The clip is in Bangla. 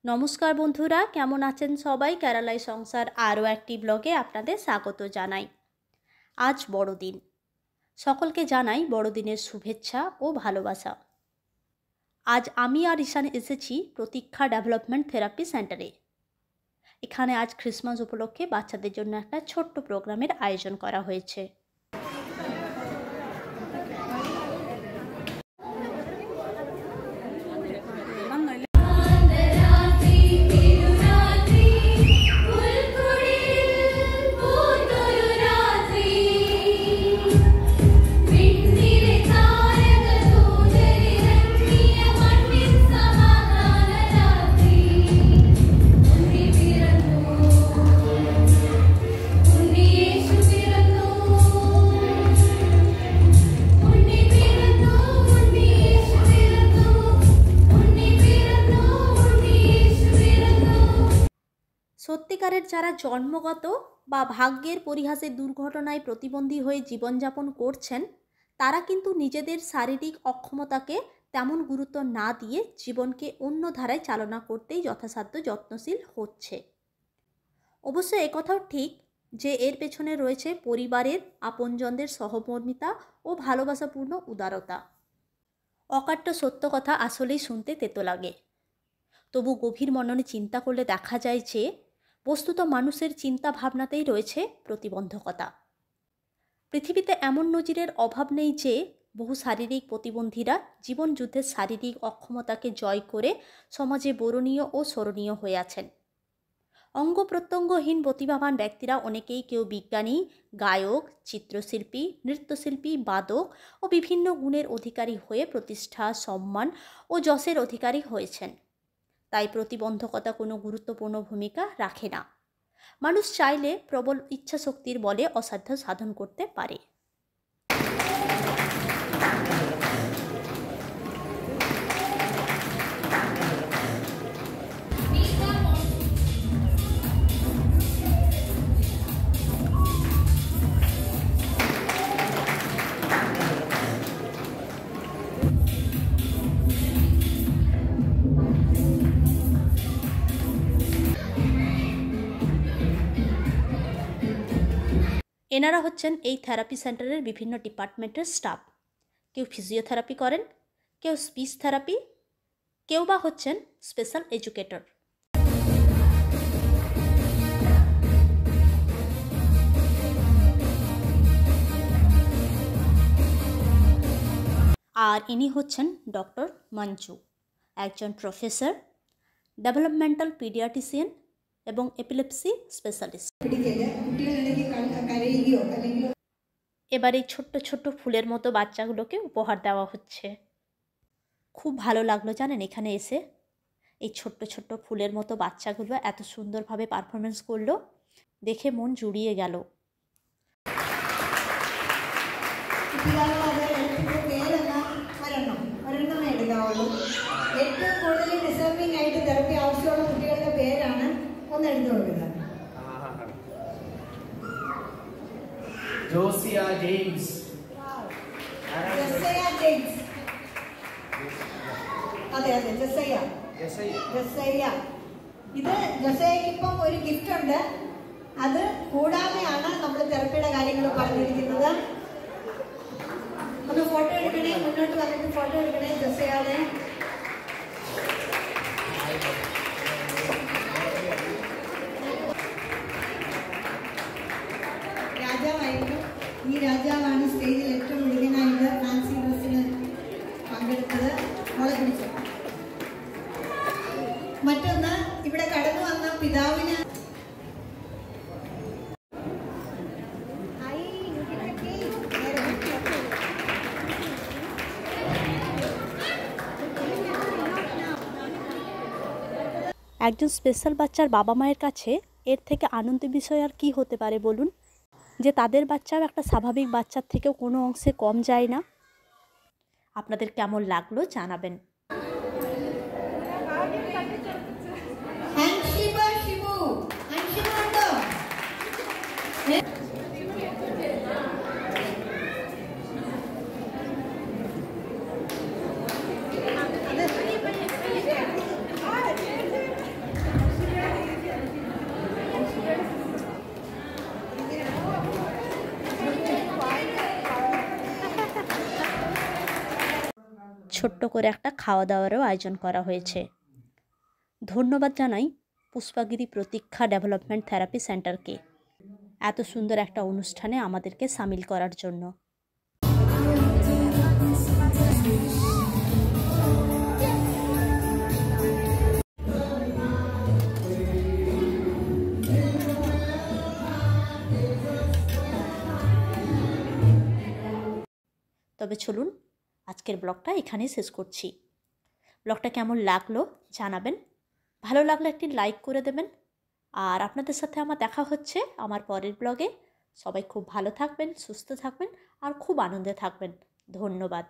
নমস্কার বন্ধুরা, কেমন আছেন সবাই? কেরালাই সংসার আরও একটি ব্লগে আপনাদের স্বাগত জানাই। আজ বড়দিন, সকলকে জানাই বড়দিনের শুভেচ্ছা ও ভালোবাসা। আজ আমি আর ঈশান এসেছি প্রতীক্ষা ডেভেলপমেন্ট থেরাপি সেন্টারে। এখানে আজ ক্রিসমাস উপলক্ষে বাচ্চাদের জন্য একটা ছোট্ট প্রোগ্রামের আয়োজন করা হয়েছে। সত্যিকারের যারা জন্মগত বা ভাগ্যের পরিহাসে দুর্ঘটনায় প্রতিবন্ধী হয়ে জীবনযাপন করছেন, তারা কিন্তু নিজেদের শারীরিক অক্ষমতাকে তেমন গুরুত্ব না দিয়ে জীবনকে অন্য ধারায় চালনা করতেই যথাসাধ্য যত্নশীল হচ্ছে। অবশ্য একথাও ঠিক যে এর পেছনে রয়েছে পরিবারের আপনজনদের সহমর্মিতা ও ভালোবাসাপূর্ণ উদারতা। অকাট্য সত্য কথা আসলেই শুনতে তেতো লাগে, তবু গভীর মননে চিন্তা করলে দেখা যায় যে বস্তুত মানুষের চিন্তা ভাবনাতেই রয়েছে প্রতিবন্ধকতা। পৃথিবীতে এমন নজিরের অভাব নেই যে বহু শারীরিক প্রতিবন্ধীরা জীবন যুদ্ধের শারীরিক অক্ষমতাকে জয় করে সমাজে বরণীয় ও স্মরণীয় হয়ে আছেন। অঙ্গ প্রত্যঙ্গহীন প্রতিভাবান ব্যক্তিরা অনেকেই কেউ বিজ্ঞানী, গায়ক, চিত্রশিল্পী, নৃত্যশিল্পী, বাদক ও বিভিন্ন গুণের অধিকারী হয়ে প্রতিষ্ঠা, সম্মান ও যশের অধিকারী হয়েছেন। তাই প্রতিবন্ধকতা কোনো গুরুত্বপূর্ণ ভূমিকা রাখে না। মানুষ চাইলে প্রবল ইচ্ছাশক্তির বলে অসাধ্য সাধন করতে পারে। এনারা হচ্ছেন এই থেরাপি সেন্টারের বিভিন্ন ডিপার্টমেন্টের স্টাফ। কেউ ফিজিওথেরাপি করেন, কেউ স্পিচ থেরাপি, কেউ বা হচ্ছেন স্পেশাল এডুকেটর। আর ইনি হচ্ছেন ডক্টর মঞ্জু, একজন প্রফেসর, ডেভেলপমেন্টাল পিডিয়াট্রিশিয়ান এবং এপিলেপসি স্পেশালিস্ট। এবার এই ছোট্ট ছোট্ট ফুলের মতো বাচ্চাগুলোকে উপহার দেওয়া হচ্ছে। খুব ভালো লাগলো জানেন এখানে এসে। এই ছোট্ট ছোট্ট ফুলের মতো বাচ্চাগুলো এত সুন্দরভাবে পারফরমেন্স করলো, দেখে মন জুড়িয়ে গেল। ഏറ്റവും കൂടുതൽ ഡിസർവിംഗ് ആയിട്ട് തെറപ്പി ആവശ്യമുള്ള കുട്ടികളുടെ പേരാണ് ഒന്ന് എഴുതി കൊടുക്കുന്നത്. Josiah James. Josiah James. അതെ അതെ ജസയ. ജസയ. ഇത് ജസയ്ക്ക് ഇപ്പം ഒരു ഗിഫ്റ്റ് ഉണ്ട്. അത് കൂടാതെയാണ് നമ്മൾ തെറപ്പിയുടെ കാര്യങ്ങൾ പറഞ്ഞിരിക്കുന്നത്. ഒന്ന് ഫോട്ടോ എടുക്കണേ, മുന്നോട്ട് വന്നിട്ട് ഫോട്ടോ എടുക്കണേ ജസയാടെ. രാജാവായിരുന്നു. ഈ രാജാവാണ് സ്റ്റേജിൽ ഏറ്റവും മിടുക്കനായിട്ട് ഫാൻസി ഡ്രസ്സിന് പങ്കെടുത്തത്. മോളെ പിടിച്ചു. മറ്റൊന്ന്, ഇവിടെ കടന്നു വന്ന പിതാവിന് একজন স্পেশাল বাচ্চার বাবা মায়ের কাছে এর থেকে আনন্দের বিষয় আর কি হতে পারে বলুন, যে তাদের বাচ্চাও একটা স্বাভাবিক বাচ্চার থেকেও কোনো অংশে কম যায় না। আপনাদের কেমন লাগলো জানাবেন। ছোট্ট করে একটা খাওয়া দাওয়ারও আয়োজন করা হয়েছে। ধন্যবাদ জানাই পুষ্পাগিরি প্রতীক্ষা ডেভেলপমেন্ট থেরাপি সেন্টারকে এত সুন্দর একটা অনুষ্ঠানে আমাদেরকে সামিল করার জন্য। তবে চলুন আজকের ব্লগটা এখানেই শেষ করছি। ব্লগটা কেমন লাগলো জানাবেন, ভালো লাগলে একটি লাইক করে দেবেন। আর আপনাদের সাথে আমার দেখা হচ্ছে আমার পরের ব্লগে। সবাই খুব ভালো থাকবেন, সুস্থ থাকবেন আর খুব আনন্দে থাকবেন। ধন্যবাদ।